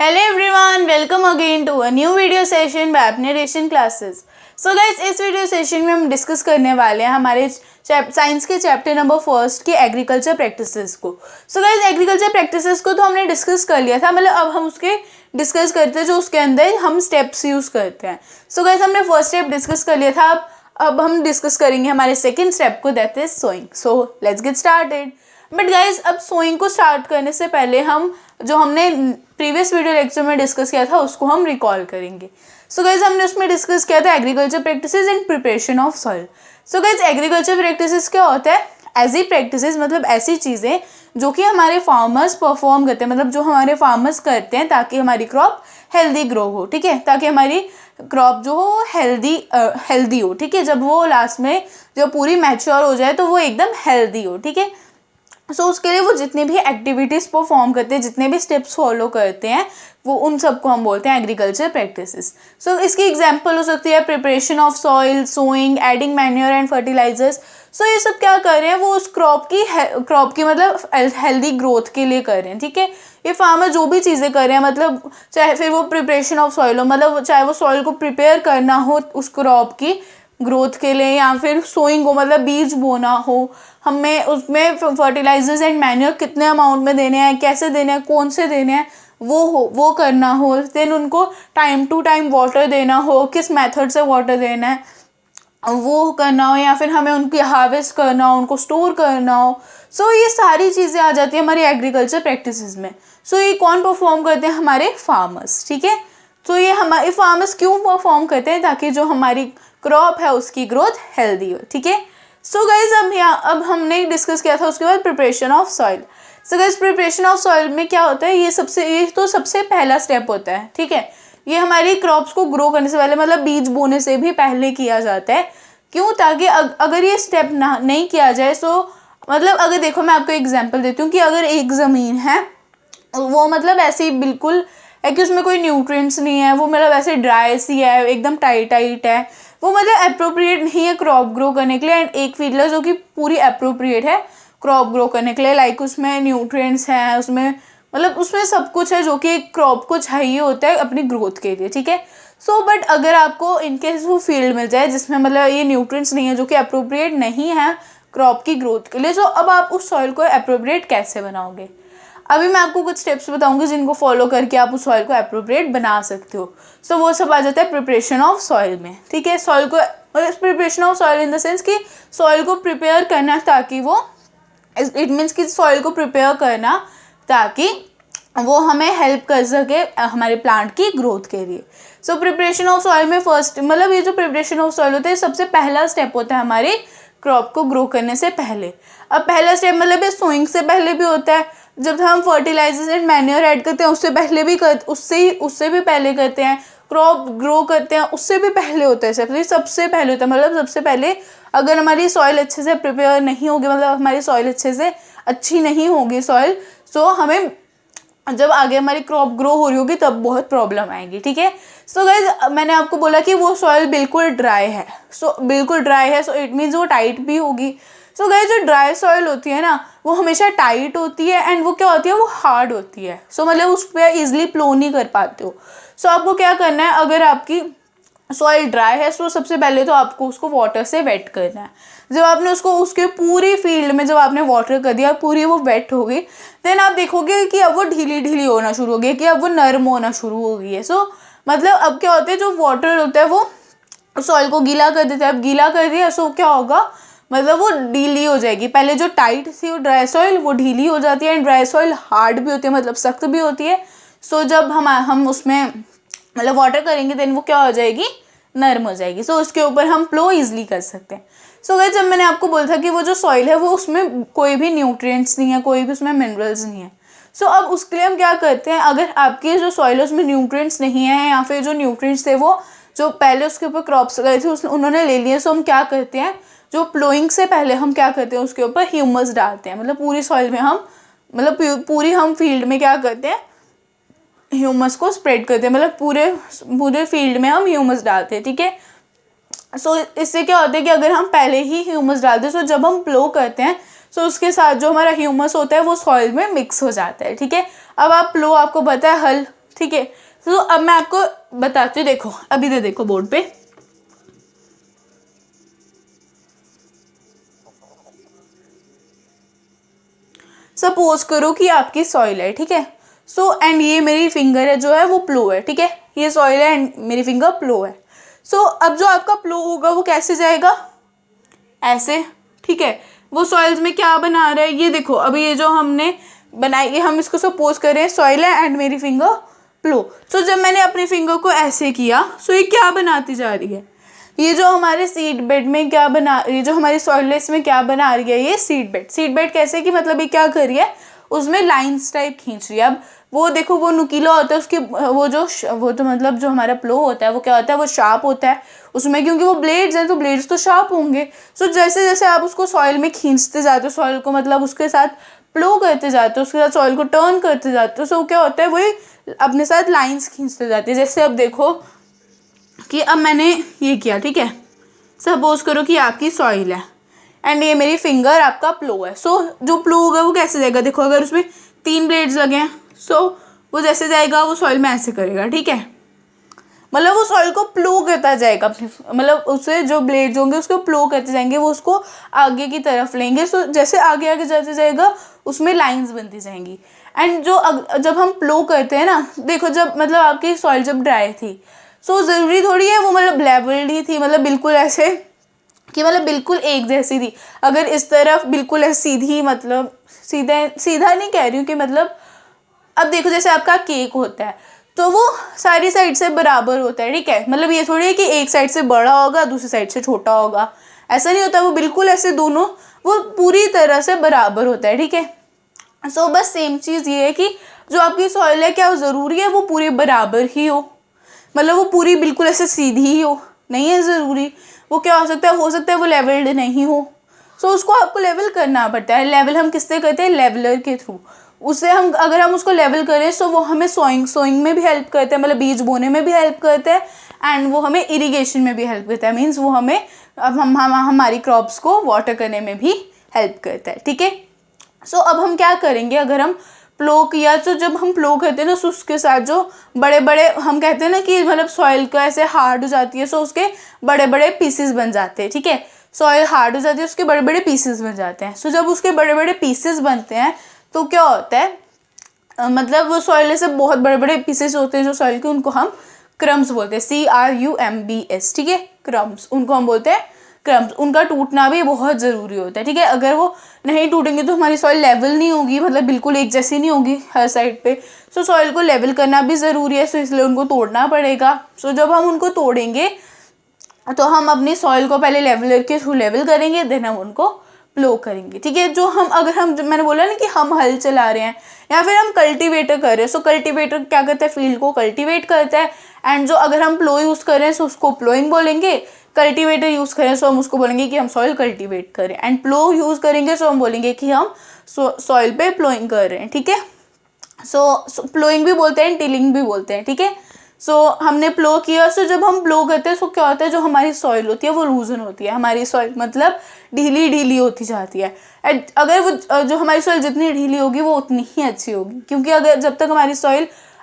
Hello everyone, welcome again to a new video session by अपने ration classes. So guys, इस video session में हम discuss करने वाले हैं हमारे साइंस के चैप्टर नंबर फर्स्ट के एग्रीकल्चर प्रैक्टिसेस को। सो गाइस, एग्रीकल्चर प्रैक्टिसेस को तो हमने डिस्कस कर लिया था, मतलब अब हम उसके डिस्कस करते हैं जो उसके अंदर हम स्टेप्स यूज़ करते हैं। सो गाइस, हमने फर्स्ट स्टेप डिस्कस कर लिया था, अब हम डिस्कस करेंगे हमारे सेकेंड स्टेप को, that is sowing. So let's get started. But guys, अब सोइंग को स्टार्ट करने से पहले हम जो हमने प्रीवियस वीडियो लेक्चर में डिस्कस किया था उसको हम रिकॉल करेंगे। सो गाइज, हमने उसमें डिस्कस किया था agriculture practices and preparation of soil. So guys, agriculture practices क्या होता है? ऐसी प्रैक्टिसेस मतलब ऐसी चीज़ें जो कि हमारे फार्मर्स परफॉर्म करते हैं, मतलब जो हमारे फार्मर्स करते हैं ताकि हमारी क्रॉप हेल्दी ग्रो हो, ठीक है, ताकि हमारी क्रॉप जो हो हेल्दी हो, ठीक है, जब वो लास्ट में जब पूरी मैच्योर हो जाए तो वो एकदम हेल्दी हो, ठीक है। सो उसके लिए वो जितने भी एक्टिविटीज़ परफॉर्म करते हैं, जितने भी स्टेप्स फॉलो करते हैं, वो उन सबको हम बोलते हैं एग्रीकल्चर प्रैक्टिसेस। सो इसकी एग्जांपल हो सकती है preparation of soil, sowing, adding manure and fertilizers. So ये सब क्या कर रहे हैं, वो उस क्रॉप की मतलब हेल्दी ग्रोथ के लिए कर रहे हैं, ठीक है। ये फार्मर जो भी चीज़ें कर रहे हैं, मतलब चाहे फिर वो प्रिपरेशन ऑफ सॉइल हो, मतलब चाहे वो सॉइल को प्रिपेयर करना हो उस क्रॉप की ग्रोथ के लिए, या फिर सोइंग हो मतलब बीज बोना हो, हमें उसमें फर्टिलाइजर्स एंड मैन्योर कितने अमाउंट में देने हैं, कैसे देने हैं, कौन से देने हैं, वो करना हो। देन उनको टाइम टू टाइम वाटर देना हो, किस मेथड से वाटर देना है वो करना हो, या फिर हमें उनकी हार्वेस्ट करना हो, उनको स्टोर करना हो। सो ये सारी चीज़ें आ जाती है हमारी एग्रीकल्चर प्रैक्टिसेस में। सो ये कौन परफॉर्म करते हैं? हमारे फार्मर्स, ठीक है। तो ये हमारे फार्मर्स क्यों परफॉर्म करते हैं? ताकि जो हमारी क्रॉप है उसकी ग्रोथ हेल्दी हो, ठीक है। सो गाइज, अब हमने डिस्कस किया था उसके बाद preparation of soil. So guys, preparation of soil में क्या होता है? ये तो सबसे पहला स्टेप होता है, ठीक है। ये हमारी क्रॉप्स को ग्रो करने से पहले, मतलब बीज बोने से भी पहले किया जाता है। क्यों? ताकि अगर ये स्टेप नहीं किया जाए, सो मतलब अगर देखो, मैं आपको एग्जांपल देती हूँ कि अगर एक ज़मीन है, वो मतलब ऐसे ही बिल्कुल है कि उसमें कोई न्यूट्रिएंट्स नहीं है, वो मतलब ऐसे ड्राई सी है, एकदम टाइट है, वो मतलब अप्रोप्रिएट नहीं है क्रॉप ग्रो करने के लिए। एंड एक फील्ड है जो कि पूरी अप्रोप्रिएट है क्रॉप ग्रो करने के लिए, लाइक उसमें न्यूट्रिएंट्स हैं, उसमें मतलब उसमें सब कुछ है जो कि एक क्रॉप को चाहिए होता है अपनी ग्रोथ के लिए, ठीक है। सो बट अगर आपको इनकेस वो फील्ड मिल जाए जिसमें मतलब ये न्यूट्रिएंट्स नहीं है, जो कि अप्रोप्रिएट नहीं है क्रॉप की ग्रोथ के लिए, सो अब आप उस सॉइल को अप्रोप्रिएट कैसे बनाओगे? अभी मैं आपको कुछ स्टेप्स बताऊंगी जिनको फॉलो करके आप उस सॉइल को अप्रोप्रिएट बना सकते हो। सो वो सब आ जाता है प्रिपरेशन ऑफ सॉइल में, ठीक है। सॉइल को preparation of soil in the sense कि सॉइल को प्रिपेयर करना ताकि वो, इट मीन्स कि सॉइल को प्रिपेयर करना ताकि वो हमें हेल्प कर सके हमारे प्लांट की ग्रोथ के लिए। सो प्रिपरेशन ऑफ सॉइल में फर्स्ट, मतलब ये जो प्रिपरेशन ऑफ सॉइल होता है सबसे पहला स्टेप होता है हमारी क्रॉप को ग्रो करने से पहले। अब पहला स्टेप मतलब ये सोइंग से पहले भी होता है, जब हम फर्टिलाइजर्स एंड मैन्योर ऐड करते हैं उससे पहले भी उससे भी पहले करते हैं, क्रॉप ग्रो करते हैं उससे भी पहले होता है, सबसे पहले होता है। मतलब सबसे पहले अगर हमारी सॉइल अच्छे से प्रिपेयर नहीं होगी, मतलब हमारी सॉइल अच्छे से अच्छी नहीं होगी सॉइल, सो हमें जब आगे हमारी क्रॉप ग्रो हो रही होगी तब बहुत प्रॉब्लम आएगी, ठीक है। सो गाइज, मैंने आपको बोला कि वो सॉइल बिल्कुल ड्राई है, बिल्कुल ड्राई है, सो इट मीन्स वो टाइट भी होगी। सो गाइज, जो ड्राई सॉइल होती है ना, वो हमेशा टाइट होती है, एंड वो क्या होती है, वो हार्ड होती है। सो मतलब उस पर ईजिली प्लो नहीं कर पाते हो। सो आपको क्या करना है, अगर आपकी सॉइल ड्राई है तो सबसे पहले तो आपको उसको वाटर से वेट करना है। जब आपने उसके पूरी फील्ड में जब आपने वाटर कर दिया, पूरी वो वेट हो गई, देन आप देखोगे कि अब वो ढीली ढीली होना शुरू हो गई, कि अब वो नरम होना शुरू हो गई है। सो मतलब अब क्या होता है, जो वाटर होता है वो सॉइल को गीला कर देता है। अब गीला कर दिया, सो क्या होगा, मतलब वो ढीली हो जाएगी। पहले जो टाइट थी वो ड्राई सॉइल, वो ढीली हो जाती है, एंड ड्राई सॉइल हार्ड भी होती है, मतलब सख्त भी होती है। सो जब हम उसमें मतलब वाटर करेंगे, देन वो क्या हो जाएगी, नरम हो जाएगी। सो उसके ऊपर हम प्लो ईजिली कर सकते हैं। सो गाइस, जब मैंने आपको बोला था कि वो जो सॉइल है वो उसमें कोई भी न्यूट्रिएंट्स नहीं है, कोई भी उसमें मिनरल्स नहीं है। सो अब उसके लिए हम क्या करते हैं, अगर आपकी जो सॉइल है उसमें न्यूट्रिएंट्स नहीं है, या फिर जो न्यूट्रिएंट्स थे वो जो पहले उसके ऊपर क्रॉप्स गए थे उन्होंने ले लिए, सो हम क्या करते हैं, जो प्लोइंग से पहले हम क्या करते हैं, उसके ऊपर ह्यूमस डालते हैं। मतलब पूरी सॉइल में हम, मतलब पूरी हम फील्ड में क्या करते हैं, ह्यूमस को स्प्रेड करते हैं, मतलब पूरे फील्ड में हम ह्यूमस डालते हैं, ठीक है। सो इससे क्या होता है कि अगर हम पहले ही ह्यूमस डालते हैं, सो जब हम प्लो करते हैं, सो उसके साथ जो हमारा ह्यूमस होता है वो सॉइल में मिक्स हो जाता है, ठीक है। अब आप प्लो, आपको पता है हल, ठीक है। तो अब मैं आपको बताती हूँ, देखो अभी दे देखो बोर्ड पे। सपोज करो कि आपकी सॉइल है, ठीक है। सो एंड ये मेरी फिंगर है जो है वो प्लो है, ठीक है। ये सॉइल है एंड मेरी फिंगर प्लो है। सो अब जो आपका प्लो होगा वो कैसे जाएगा, ऐसे, ठीक है। वो सॉइल्स में क्या बना रहा है, ये देखो अभी ये जो हमने बनाई है, हम इसको सपोज करें सॉइल है एंड मेरी फिंगर प्लो। सो जब मैंने अपनी फिंगर को ऐसे किया, सो ये क्या बनाती जा रही है, ये जो हमारे सीड बेड में क्या बना, ये जो हमारी सॉइल है इसमें क्या बना रही है, ये सीड बेड। सीड बेड कैसे कि मतलब ये क्या कर रही है, उसमें लाइंस टाइप खींच रही है। अब वो देखो वो नुकीला होता है, उसकी वो तो मतलब जो हमारा प्लो होता है वो क्या होता है, वो शार्प होता है उसमें, क्योंकि वो ब्लेड्स हैं तो ब्लेड्स तो शार्प होंगे। सो जैसे जैसे आप उसको सॉइल में खींचते जाते हो, सॉइल को मतलब उसके साथ प्लो करते जाते हो, उसके साथ सॉइल को टर्न करते जाते हो, सो क्या होता है वही अपने साथ लाइंस खींचते जाती है। जैसे अब देखो कि अब मैंने ये किया, ठीक है। सपोज करो कि आपकी सॉइल है एंड ये मेरी फिंगर आपका प्लो है। सो जो प्लो होगा वो कैसे जाएगा, देखो अगर उसमें 3 ब्लेड्स लगे हैं, सो वो जैसे जाएगा वो सॉइल में ऐसे करेगा, ठीक है। मतलब वो सॉइल को प्लो करता जाएगा अपने, मतलब उससे जो ब्लेड्स होंगे उसको प्लो करते जाएंगे, वो उसको आगे की तरफ लेंगे। सो जैसे आगे आगे जाते जाएगा उसमें लाइंस बनती जाएंगी। एंड जो जब हम प्लो करते हैं ना, देखो जब मतलब आपकी सॉइल जब ड्राई थी, सो ज़रूरी थोड़ी है वो मतलब लेवल्ड ही थी, मतलब बिल्कुल ऐसे कि मतलब बिल्कुल एक जैसी थी। अगर इस तरफ बिल्कुल ऐसे सीधी, मतलब सीधा नहीं कह रही हूँ कि मतलब अब देखो जैसे आपका केक होता है तो वो सारी साइड से बराबर होता है, ठीक है। मतलब ये थोड़ी है कि एक साइड से बड़ा होगा दूसरी साइड से छोटा होगा, ऐसा नहीं होता। वो बिल्कुल ऐसे दोनों वो पूरी तरह से बराबर होता है, ठीक है। सो बस सेम चीज़ ये है कि जो आपकी सॉइल है क्या वो ज़रूरी है वो पूरी बराबर ही हो, मतलब वो पूरी बिल्कुल ऐसे सीधी ही हो, नहीं है ज़रूरी। वो क्या हो सकता है वो लेवल्ड नहीं हो। सो उसको आपको लेवल करना पड़ता है। लेवल हम किससे करते हैं, लेवलर के थ्रू। उससे हम अगर हम उसको लेवल करें तो वो हमें सोइंग में भी हेल्प करते हैं, मतलब बीज बोने में भी हेल्प करते हैं एंड वो हमें इरिगेशन में भी हेल्प करता है। मीन्स वो हमें अब हमारी क्रॉप्स को वाटर करने में भी हेल्प करता है, ठीक है। सो अब हम क्या करेंगे, अगर हम प्लो किया तो जब हम प्लो करते हैं ना तो उसके साथ जो बड़े बड़े हम कहते हैं ना कि मतलब सॉइल का ऐसे हार्ड हो जाती है, सो उसके बड़े बड़े पीसेस बन जाते हैं, ठीक है। सॉइल हार्ड हो जाती है, उसके बड़े बड़े पीसेस बन जाते हैं। सो जब उसके बड़े बड़े पीसेस बनते हैं तो क्या होता है, मतलब वो सॉइल से बहुत बड़े बड़े पीसेस होते हैं जो सॉइल के, उनको हम क्रम्स बोलते हैं, CRUMBS, ठीक है। क्रम्स उनको हम बोलते हैं क्रम्स। उनका टूटना भी बहुत ज़रूरी होता है, ठीक है। अगर वो नहीं टूटेंगे तो हमारी सॉइल लेवल नहीं होगी, मतलब बिल्कुल एक जैसी नहीं होगी हर साइड पे। सो सॉइल को लेवल करना भी ज़रूरी है, सो इसलिए उनको तोड़ना पड़ेगा। सो जब हम उनको तोड़ेंगे तो हम अपनी सॉइल को पहले लेवलर के थ्रू लेवल करेंगे, देन हम उनको प्लो करेंगे, ठीक है। जो हम अगर हम मैंने बोला ना कि हम हल चला रहे हैं या फिर हम कल्टीवेटर कर रहे हैं, सो कल्टीवेटर क्या करता है, फील्ड को कल्टीवेट करता है। एंड जो अगर हम प्लो यूज़ कर रहे हैं तो उसको प्लोइंग बोलेंगे, कल्टीवेटर यूज़ करें तो हम उसको बोलेंगे कि हम सॉइल कल्टीवेट करें, एंड प्लो यूज़ करेंगे तो हम बोलेंगे कि हम सॉइल पे प्लोइंग कर रहे हैं, ठीक है। सो प्लोइंग भी बोलते हैं, टिलिंग भी बोलते हैं, ठीक है। सो हमने प्लो किया। सो जब हम प्लो करते हैं तो क्या होता है, जो हमारी सॉइल होती है वो लूजन होती है, हमारी सॉइल मतलब ढीली ढीली होती जाती है। अगर वो जो हमारी सॉइल जितनी ढीली होगी वो उतनी ही अच्छी होगी, क्योंकि अगर जब तक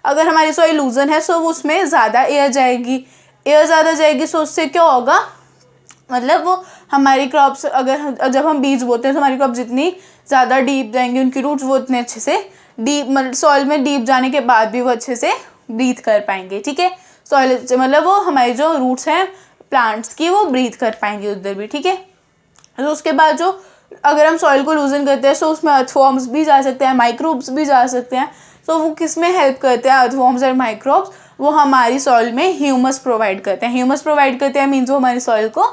अगर हमारी सॉइल लूजन है सो उसमें ज़्यादा एयर जाएगी, एयर ज़्यादा जाएगी, सो उससे क्या होगा, मतलब वो हमारी क्रॉप्स अगर जब हम बीज बोते हैं तो हमारी क्रॉप जितनी ज़्यादा डीप जाएंगी, उनकी रूट्स वो उतने अच्छे से डीप मतलब सॉइल में डीप जाने के बाद भी वो अच्छे से ब्रीथ कर पाएंगे, ठीक है। सॉइल मतलब वो हमारी जो रूट्स हैं प्लांट्स की वो ब्रीथ कर पाएंगे उधर भी, ठीक है। तो उसके बाद जो अगर हम सॉइल को लूजन करते हैं तो उसमें अर्थवॉर्म्स भी जा सकते हैं, माइक्रोब्स भी जा सकते हैं। तो वो किस में हेल्प करते हैं, अर्थवॉर्म्स और माइक्रोब्स, वो हमारी सॉइल में ह्यूमस प्रोवाइड करते हैं। ह्यूमस प्रोवाइड करते हैं मीन्स वो हमारी सॉइल को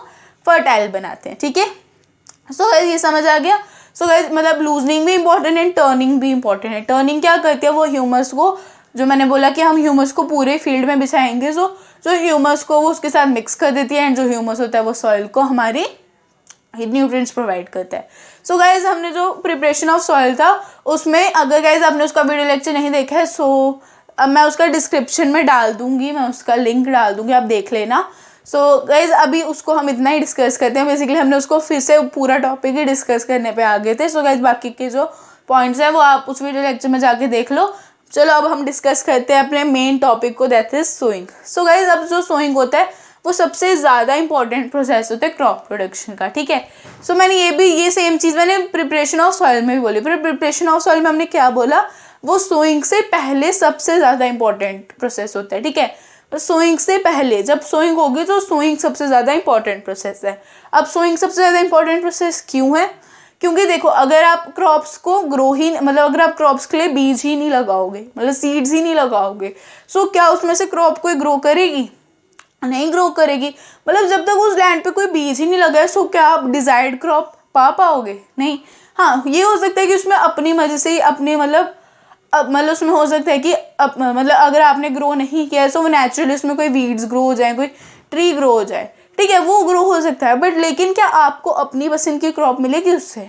फर्टाइल बनाते हैं, ठीक है। सो ये समझ आ गया। सो मतलब लूजनिंग भी इंपॉर्टेंट है, टर्निंग भी इंपॉर्टेंट है। टर्निंग क्या करती है, वो ह्यूमस को, जो मैंने बोला कि हम ह्यूमस को पूरे फील्ड में बिछाएंगे, सो जो ह्यूमस को वो उसके साथ मिक्स कर देती है, एंड जो ह्यूमस होता है वो सॉइल को हमारी न्यूट्रिएंट्स प्रोवाइड करता है। सो गाइज हमने जो प्रिपरेशन ऑफ सॉइल था उसमें, अगर गाइज आपने उसका वीडियो लेक्चर नहीं देखा है सो अब मैं उसका डिस्क्रिप्शन में डाल दूंगी, मैं उसका लिंक डाल दूंगी, आप देख लेना। सो गाइज अभी उसको हम इतना ही डिस्कस करते हैं, बेसिकली हमने उसको फिर से पूरा टॉपिक ही डिस्कस करने पे आ गए थे। सो गाइज बाकी के जो पॉइंट्स है वो आप उस वीडियो लेक्चर में जाके देख लो, चलो अब हम डिस्कस करते हैं अपने मेन टॉपिक को, that is sowing. So guys अब जो सोइंग होता है वो सबसे ज़्यादा इंपॉर्टेंट प्रोसेस होता है क्रॉप प्रोडक्शन का, ठीक है। सो मैंने ये सेम चीज़ मैंने प्रिपरेशन ऑफ सॉइल में भी बोली। फिर प्रिपरेशन ऑफ सॉइल में हमने क्या बोला, वो सोइंग से पहले सबसे ज़्यादा इंपॉर्टेंट प्रोसेस होता है, ठीक है। तो सोइंग से पहले जब सोइंग होगी तो सोइंग सबसे ज़्यादा इंपॉर्टेंट प्रोसेस है। अब सोइंग सबसे ज़्यादा इंपॉर्टेंट प्रोसेस क्यों है, क्योंकि देखो अगर आप क्रॉप्स को ग्रो ही मतलब अगर आप क्रॉप्स के लिए बीज ही नहीं लगाओगे, मतलब सीड्स ही नहीं लगाओगे, सो क्या उसमें से क्रॉप कोई ग्रो करेगी, नहीं ग्रो करेगी। मतलब जब तक उस लैंड पे कोई बीज ही नहीं लगा है, सो क्या आप डिजायर्ड क्रॉप पा पाओगे, नहीं। हाँ ये हो सकता है कि उसमें अपनी मर्जी से ही अपने मतलब उसमें हो सकता है कि मतलब अगर आपने ग्रो नहीं किया है तो वो नेचुरली उसमें कोई वीड्स ग्रो हो जाए, कोई ट्री ग्रो हो जाए, ठीक है, वो ग्रो हो सकता है। बट लेकिन क्या आपको अपनी पसंद की क्रॉप मिलेगी उससे,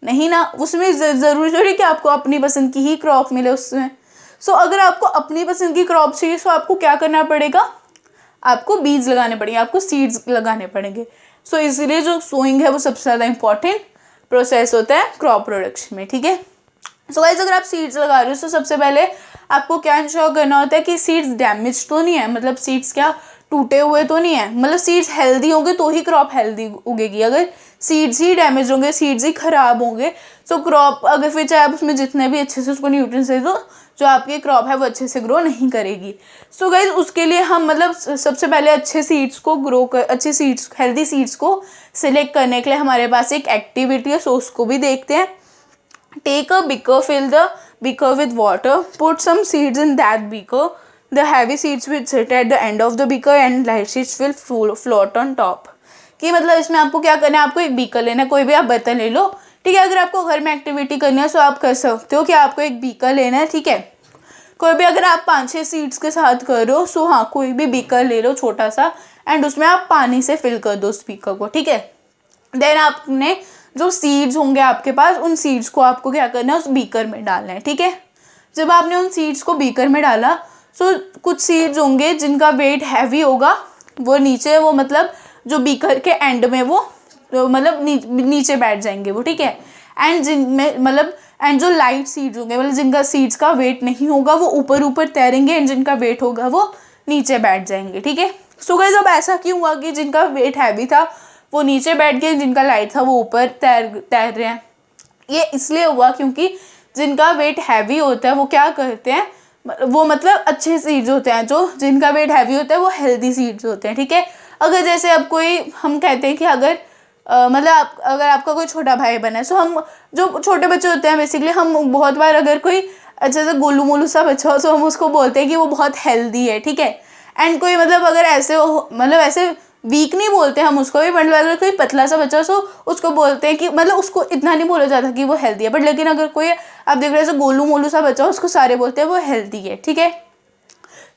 नहीं ना। उसमें ज़रूरी थोड़ी कि आपको अपनी पसंद की ही क्रॉप मिले उसमें। सो अगर आपको अपनी पसंद की क्रॉप चाहिए तो आपको क्या करना पड़ेगा, आपको बीज लगाने पड़ेंगे, आपको सीड्स लगाने पड़ेंगे। सो इसलिए जो सोइंग है वो सबसे ज़्यादा इंपॉर्टेंट प्रोसेस होता है क्रॉप प्रोडक्शन में, ठीक है। सो गाइस अगर आप सीड्स लगा रहे हो तो सबसे पहले आपको क्या इंश्योर करना होता है कि सीड्स डैमेज तो नहीं है, मतलब सीड्स क्या टूटे हुए तो नहीं है, मतलब सीड्स हेल्दी होंगे तो ही क्रॉप हेल्दी उगेगी। अगर सीड्स ही डैमेज होंगे, सीड्स ही खराब होंगे, तो क्रॉप अगर फिर चाहे आप उसमें जितने भी अच्छे से उसको न्यूट्रिएंट्स दे दो, जो आपकी क्रॉप है वो अच्छे से ग्रो नहीं करेगी। सो गाइज उसके लिए हम मतलब सबसे पहले अच्छे सीड्स को अच्छे सीड्स हेल्दी सीड्स को सिलेक्ट करने के लिए हमारे पास एक एक्टिविटी है, सो उसको भी देखते हैं। Take a beaker, fill the beaker with water, put some seeds in that beaker. The heavy seeds will sit at the end of the beaker and light seeds will float on top. कि मतलब इसमें आपको क्या करना है, आपको एक beaker लेना है, कोई भी आप बर्तन ले लो, ठीक है। अगर आपको घर में एक्टिविटी करनी है तो आप कर सकते हो कि आपको एक बीकर लेना है, ठीक है। कोई भी अगर आप 5-6 सीड्स के साथ कर रहे हो सो हाँ कोई भी बीकर ले लो छोटा सा, एंड उसमें आप पानी से फिल कर दो उस बीकर को, ठीक है। देन आपने जो सीड्स होंगे आपके पास, उन सीड्स को आपको क्या करना है, उस बीकर में डालना है, ठीक है। जब आपने उन सीड्स को बीकर में डाला तो कुछ सीड्स होंगे जिनका वेट हैवी होगा, वो नीचे वो मतलब जो बीकर के एंड में वो मतलब नीचे बैठ जाएंगे वो, ठीक है। एंड जिनमें मतलब एंड जो लाइट सीड्स होंगे मतलब जिनका सीड्स का वेट नहीं होगा वो ऊपर ऊपर तैरेंगे, एंड जिनका वेट होगा वो नीचे बैठ जाएंगे, ठीक है। सो गाइस अब ऐसा क्यों हुआ कि जिनका वेट हैवी था वो नीचे बैठ गए, जिनका लाइट था वो ऊपर तैर रहे हैं। ये इसलिए हुआ क्योंकि जिनका वेट हैवी होता है वो क्या करते हैं, वो मतलब अच्छे सीड्स होते हैं, जो जिनका वेट हैवी होता है वो हेल्दी सीड्स होते हैं, ठीक है। अगर जैसे अब कोई हम कहते हैं कि अगर मतलब अगर आपका कोई छोटा भाई बना है, सो हम जो छोटे बच्चे होते हैं बेसिकली हम बहुत बार अगर कोई अच्छे से गोलू मोलू सा बच्चा हो तो हम उसको बोलते हैं कि वो बहुत हेल्दी है, ठीक है। एंड कोई मतलब अगर ऐसे मतलब ऐसे वीक नहीं बोलते हम उसको भी, मतलब अगर कोई पतला सा बच्चा सो उसको बोलते हैं कि मतलब उसको इतना नहीं बोला जाता कि वो हेल्दी है, बट लेकिन अगर कोई आप देख रहे हैं गोलू मोलू सा बच्चा उसको सारे बोलते हैं वो हेल्दी है, ठीक है।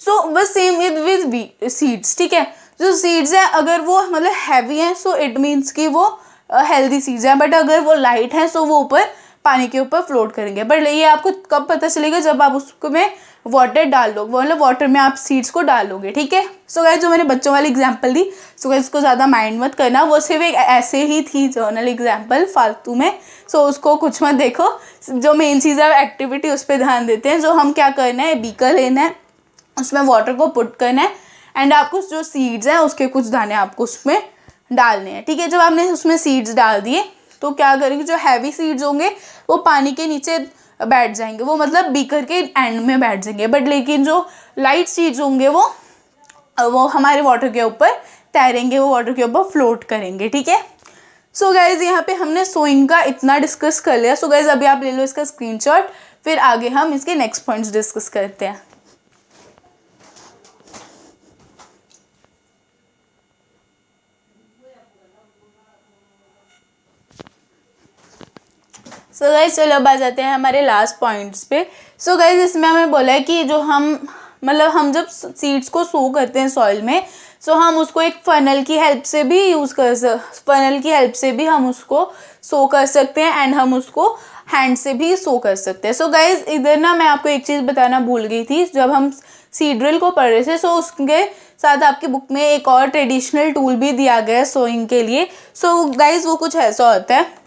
सो बस सेम विद सीड्स, ठीक है। जो सीड्स हैं अगर वो मतलब हैवी हैं सो इट मीन्स कि वो हेल्दी सीड्स हैं, बट अगर वो लाइट हैं सो वो ऊपर पानी के ऊपर फ्लोट करेंगे। बट ये आपको कब पता चलेगा, जब आप उसको में वाटर डाल लो, मतलब वाटर में आप सीड्स को डालोगे, ठीक है। सो गाइस जो मैंने बच्चों वाली एग्जांपल दी, सो गाइस उसको ज़्यादा माइंड मत करना, वो सिर्फ एक ऐसे ही थी जर्नल एग्जांपल फालतू में, सो उसको कुछ मत देखो। जो मेन चीज़ है एक्टिविटी उस पर ध्यान देते हैं। जो हम क्या करना है, बीकर लेना है, उसमें वाटर को पुट करना है, एंड आपको जो सीड्स हैं उसके कुछ दाने आपको उसमें डालने हैं, ठीक है। जब आपने उसमें सीड्स डाल दिए तो क्या करेंगे, जो हैवी सीड्स होंगे वो पानी के नीचे बैठ जाएंगे, वो मतलब बीकर के एंड में बैठ जाएंगे, बट लेकिन जो लाइट सीड्स होंगे वो हमारे वाटर के ऊपर तैरेंगे, वो वाटर के ऊपर फ्लोट करेंगे, ठीक है। सो गाइज यहाँ पे हमने सोइंग का इतना डिस्कस कर लिया। सो गाइज अभी आप ले लो इसका स्क्रीनशॉट, फिर आगे हम इसके नेक्स्ट पॉइंट्स डिस्कस करते हैं। सो गाइज चलो अब आ जाते हैं हमारे लास्ट पॉइंट्स पे। सो गाइज इसमें हमें बोला है कि जो हम मतलब हम जब सीड्स को सो करते हैं सॉइल में, सो हम उसको एक फनल की हेल्प से भी फनल की हेल्प से भी हम उसको सो कर सकते हैं, एंड हम उसको हैंड से भी सो कर सकते हैं। सो गाइज इधर ना मैं आपको एक चीज़ बताना भूल गई थी, जब हम सीड ड्रिल को पढ़ रहे थे, सो उसके साथ आपकी बुक में एक और ट्रेडिशनल टूल भी दिया गया है सोइंग के लिए। सो गाइज वो कुछ ऐसा होता है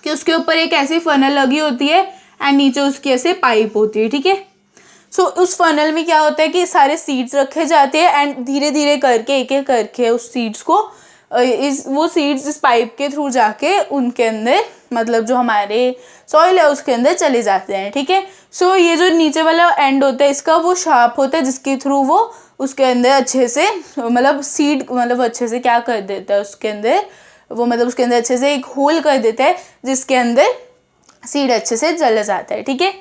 कि उसके ऊपर एक ऐसी फनल लगी होती है एंड नीचे उसकी ऐसे पाइप होती है, ठीक है। सो उस फनल में क्या होता है कि सारे सीड्स रखे जाते हैं एंड धीरे धीरे करके एक एक करके उस सीड्स को वो सीड्स इस पाइप के थ्रू जाके उनके अंदर मतलब जो हमारे सॉइल है उसके अंदर चले जाते हैं, ठीक है। सो ये जो नीचे वाला एंड होता है इसका वो शार्प होता है जिसके थ्रू वो उसके अंदर अच्छे से मतलब सीड मतलब अच्छे से क्या कर देता है उसके अंदर वो मतलब उसके अंदर अच्छे से एक होल कर देता है जिसके अंदर सीड अच्छे से जल जाता है, ठीक है।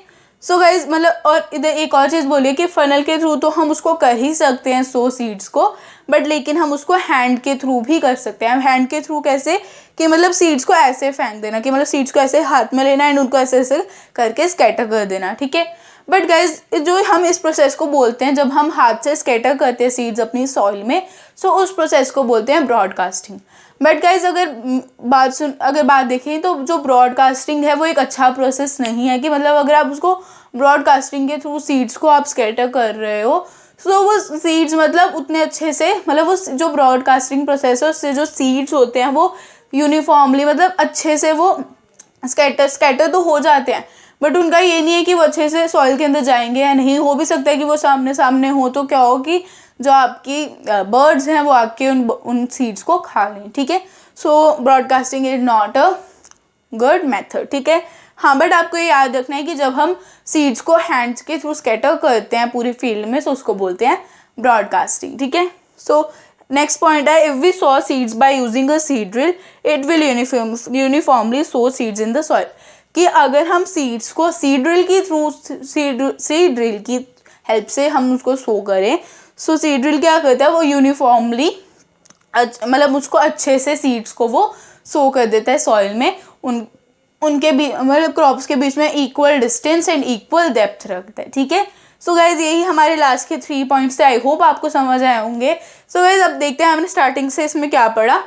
सो गाइज मतलब और इधर एक और चीज़ बोलिए कि फनल के थ्रू तो हम उसको कर ही सकते हैं सो सीड्स को, बट लेकिन हम उसको हैंड के थ्रू भी कर सकते हैं। हैंड के थ्रू कैसे कि मतलब सीड्स को ऐसे फेंक देना कि मतलब सीड्स को ऐसे हाथ में लेना एंड उनको ऐसे ऐसे करके स्कैटर कर देना, ठीक है। बट गाइज जो हम इस प्रोसेस को बोलते हैं जब हम हाथ से स्कैटर करते हैं सीड्स अपनी सॉइल में, सो उस प्रोसेस को बोलते हैं ब्रॉडकास्टिंग। बट गाइज अगर बात देखें तो जो ब्रॉडकास्टिंग है वो एक अच्छा प्रोसेस नहीं है कि मतलब अगर आप उसको ब्रॉडकास्टिंग के थ्रू सीड्स को आप स्कैटर कर रहे हो तो वो सीड्स मतलब उतने अच्छे से मतलब वो जो ब्रॉडकास्टिंग प्रोसेस है उससे जो सीड्स होते हैं वो यूनिफॉर्मली मतलब अच्छे से वो स्कैटर तो हो जाते हैं, बट उनका ये नहीं है कि वो अच्छे से सॉइल के अंदर जाएंगे या नहीं। हो भी सकता है कि वो सामने सामने हो तो क्या हो कि जो आपकी बर्ड्स हैं वो आके उन सीड्स को खा लें, ठीक है। So broadcasting is not a good method, ठीक है। हाँ बट आपको ये याद रखना है कि जब हम सीड्स को हैंड्स के थ्रू स्कैटर करते हैं पूरी फील्ड में, सो उसको बोलते हैं ब्रॉडकास्टिंग, ठीक है। सो नेक्स्ट पॉइंट है, if we sow seeds by using a seed drill it will uniformly sow seeds in the soil, कि अगर हम सीड्स को सीड ड्रिल की हेल्प से हम उसको सो करें, सो सीड ड्रिल क्या करता है वो यूनिफॉर्मली मतलब उसको अच्छे से सीड्स को वो सो कर देता है सॉइल में, उनके भी मतलब क्रॉप्स के बीच में equal distance and equal depth रखता है, ठीक है। सो गाइज यही हमारे लास्ट के 3 पॉइंट्स थे, आई होप आपको समझ आए होंगे। सो गाइज अब देखते हैं हमने स्टार्टिंग से इसमें क्या पढ़ा।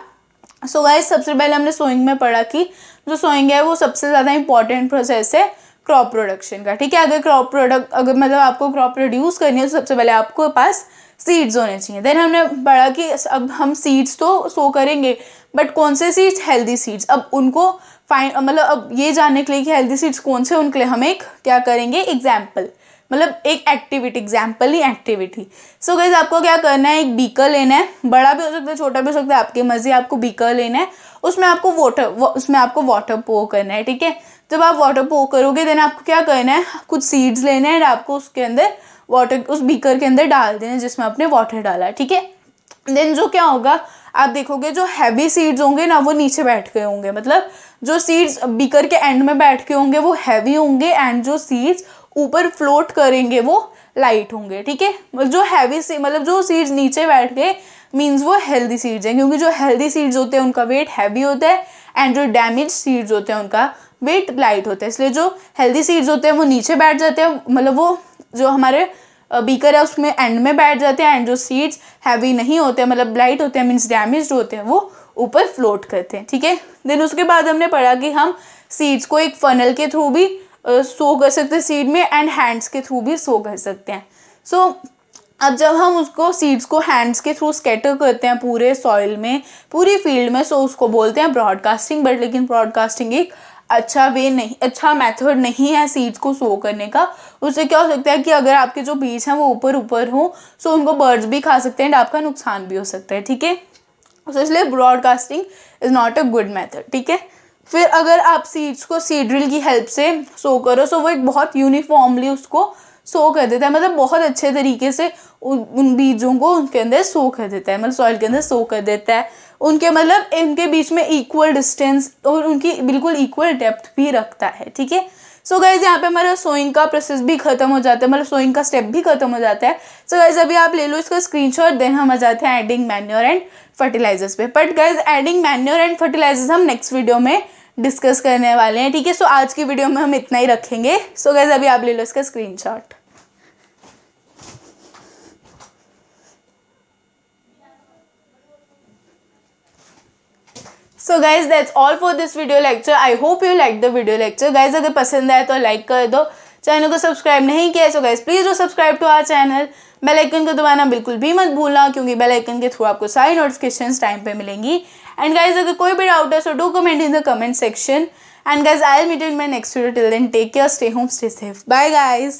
सो गाइज सबसे पहले हमने सोइंग में पढ़ा कि जो सोइंग है वो सबसे ज़्यादा इंपॉर्टेंट प्रोसेस है क्रॉप प्रोडक्शन का, ठीक है। अगर मतलब आपको क्रॉप प्रोड्यूस करनी है तो सबसे पहले आपको पास सीड्स होने चाहिए। देन हमने पढ़ा कि अब हम सीड्स तो सो करेंगे बट कौन से सीड्स, हेल्दी सीड्स। अब उनको मतलब अब ये जानने के लिए कि हेल्दी सीड्स कौन से, उनके लिए हम एक क्या करेंगे एग्जाम्पल, मतलब एक एक्टिविटी, एग्जाम्पल ही एक्टिविटी। सो गाइज आपको क्या करना है, एक बीकर लेना है, बड़ा भी हो सकता है छोटा भी हो सकता है, आपकी मर्जी। आपको बीकर लेना है, उसमें आपको वाटर पोर करना है, ठीक है। जब आप वाटर पोर करोगे देन आपको क्या करना है, कुछ सीड्स लेना है एंड आपको उसके अंदर वाटर उस बीकर के अंदर डाल देना है जिसमें आपने वाटर डाला है, ठीक है। देन जो क्या होगा आप देखोगे जो हैवी सीड्स होंगे ना वो नीचे बैठ गए होंगे, मतलब जो सीड्स बीकर के एंड में बैठ के होंगे वो हैवी होंगे एंड जो सीड्स ऊपर फ्लोट करेंगे वो लाइट होंगे, ठीक है। जो हैवी मतलब जो सीड्स नीचे बैठ गए मीन्स वो हेल्दी सीड्स हैं, क्योंकि जो हेल्दी सीड्स होते हैं उनका वेट हैवी होता है एंड जो डैमेज सीड्स होते हैं उनका वेट लाइट होता है। इसलिए जो हेल्दी सीड्स होते हैं वो नीचे बैठ जाते हैं, मतलब वो जो हमारे बीकर है उसमें एंड में बैठ जाते हैं एंड जो सीड्स हैवी नहीं होते हैं मतलब लाइट होते हैं मीन्स डैमेज्ड होते हैं वो ऊपर फ्लोट करते हैं, ठीक है। देन उसके बाद हमने पढ़ा कि हम सीड्स को एक फनल के थ्रू भी सो कर सकते हैं सीड में एंड हैंड्स के थ्रू भी सो कर सकते हैं। सो अब जब हम उसको सीड्स को हैंड्स के थ्रू स्कैटर करते हैं पूरे सॉइल में पूरी फील्ड में, सो उसको बोलते हैं ब्रॉडकास्टिंग। बट लेकिन ब्रॉडकास्टिंग एक अच्छा मेथड नहीं है सीड्स को सो करने का। उससे क्या हो सकता है कि अगर आपके जो बीज हैं वो ऊपर हो सो उनको बर्ड्स भी खा सकते हैं एंड आपका नुकसान भी हो सकता है, ठीक है। तो इसलिए broadcasting is not a good method, ठीक है। फिर अगर आप सीड्स को सीड ड्रिल की हेल्प से सो करो सो वो एक बहुत यूनिफॉर्मली उसको सो कर देता है, मतलब बहुत अच्छे तरीके से उन बीजों को उनके अंदर सो कर देता है, मतलब सॉइल के अंदर सो कर देता है। उनके मतलब इनके बीच में इक्वल डिस्टेंस और उनकी बिल्कुल इक्वल डेप्थ भी रखता है, ठीक है। सो गाइज यहाँ पे हमारा सोइंग का प्रोसेस भी खत्म हो जाता है, मतलब सोइंग का स्टेप भी खत्म हो जाता है। सो गाइज अभी आप ले लो इसका स्क्रीनशॉट, देन हम आ जाते हैं एडिंग मैन्योर एंड फर्टिलाइजर्स पे। But guys adding manure and fertilizers हम नेक्स्ट वीडियो में डिस्कस करने वाले हैं, ठीक है। सो आज की वीडियो में हम इतना ही रखेंगे। सो गाइज अभी आप ले लो इसका screenshot. So guys that's all for this video lecture. I hope you like the video lecture. Guys अगर पसंद आए तो लाइक कर दो, चैनल को सब्सक्राइब नहीं किया so guys please do subscribe to our channel. Bell icon को दबाना बिल्कुल भी मत भूलना, क्योंकि बेल आइकन के थ्रू आपको सारी नोटिफिकेशंस टाइम पे मिलेंगी। एंड गाइज अगर कोई भी डाउट है so do comment in the comment section. And guys I will meet you in my next video. Till then take care, stay home, stay safe, bye guys.